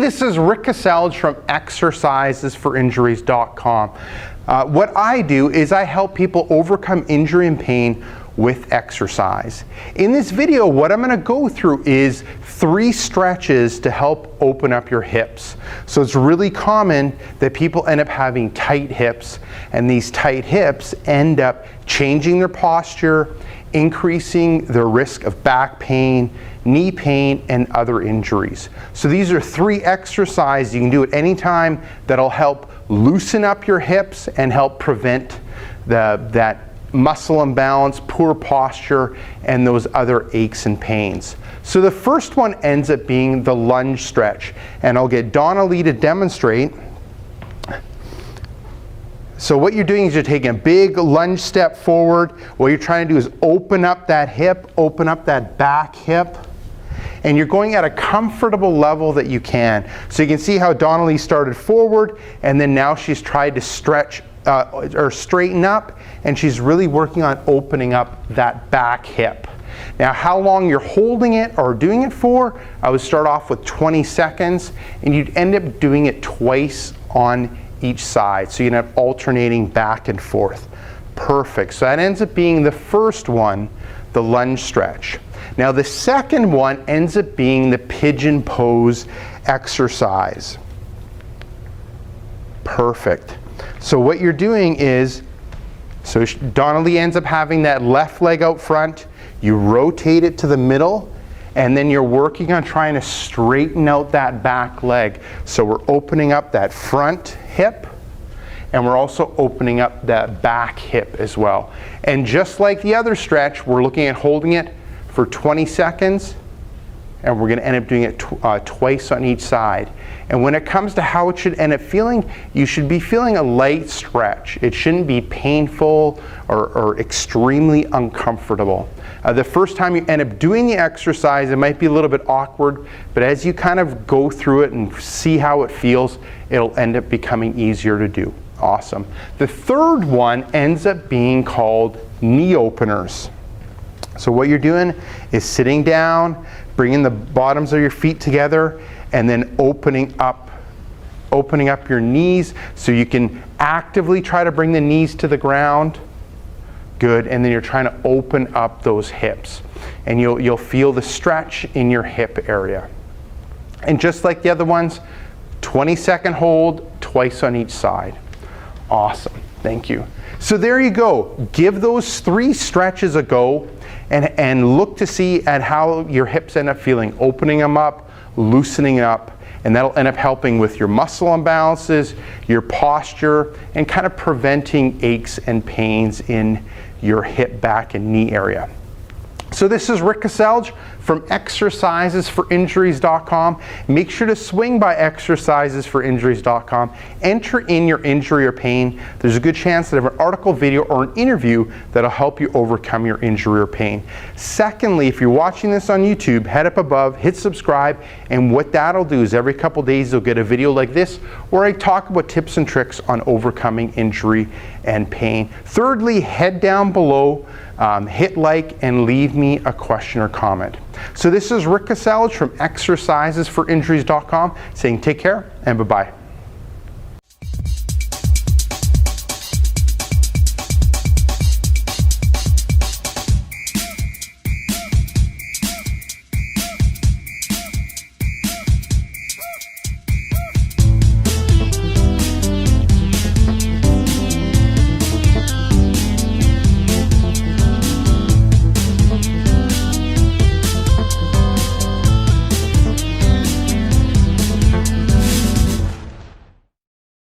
this is Rick Caselge from exercisesforinjuries.com. What I do is I help people overcome injury and pain with exercise. In this video, what I'm going to go through is 3 stretches to help open up your hips. So it's really common that people end up having tight hips, and these tight hips end up changing their posture, increasing their risk of back pain, knee pain, and other injuries. So these are 3 exercises you can do at any time that'll help loosen up your hips and help prevent that muscle imbalance, poor posture, and those other aches and pains. So the first one ends up being the lunge stretch, and I'll get Donna Lee to demonstrate. So what you're doing is you're taking a big lunge step forward. What you're trying to do is open up that hip, open up that back hip, and you're going at a comfortable level that you can. So you can see how Donna Lee started forward, and then now she's tried to stretch or straighten up, and she's really working on opening up that back hip. Now, how long you're holding it or doing it for, I would start off with 20 seconds, and you'd end up doing it twice on each side. So you'd end up alternating back and forth. Perfect. So that ends up being the first one, the lunge stretch. Now, the second one ends up being the pigeon pose exercise. Perfect. So what you're doing is, so Donna Lee ends up having that left leg out front, you rotate it to the middle, and then you're working on trying to straighten out that back leg. So we're opening up that front hip, and we're also opening up that back hip as well. And just like the other stretch, we're looking at holding it for 20 seconds, and we're going to end up doing it twice on each side. And when it comes to how it should end up feeling, you should be feeling a light stretch. It shouldn't be painful or extremely uncomfortable. The first time you end up doing the exercise, it might be a little bit awkward, but as you kind of go through it and see how it feels, it'll end up becoming easier to do. Awesome. The third one ends up being called knee openers. So what you're doing is sitting down, bringing the bottoms of your feet together, and then opening up your knees so you can actively try to bring the knees to the ground. Good. And then you're trying to open up those hips, and you'll feel the stretch in your hip area. And just like the other ones, 20-second hold, twice on each side. Awesome. Thank you. So there you go. Give those 3 stretches a go, and look to see at how your hips end up feeling, opening them up, loosening up, and that'll end up helping with your muscle imbalances, your posture, and kind of preventing aches and pains in your hip, back, and knee area. So this is Rick Caselge from exercisesforinjuries.com. Make sure to swing by exercisesforinjuries.com. Enter in your injury or pain. There's a good chance that I have an article, video, or an interview that'll help you overcome your injury or pain. Secondly, if you're watching this on YouTube, head up above, hit subscribe, and what that'll do is every couple days you'll get a video like this where I talk about tips and tricks on overcoming injury and pain. Thirdly, head down below, hit like, and leave me a question or comment. So this is Rick Caselge from exercisesforinjuries.com saying take care and bye-bye.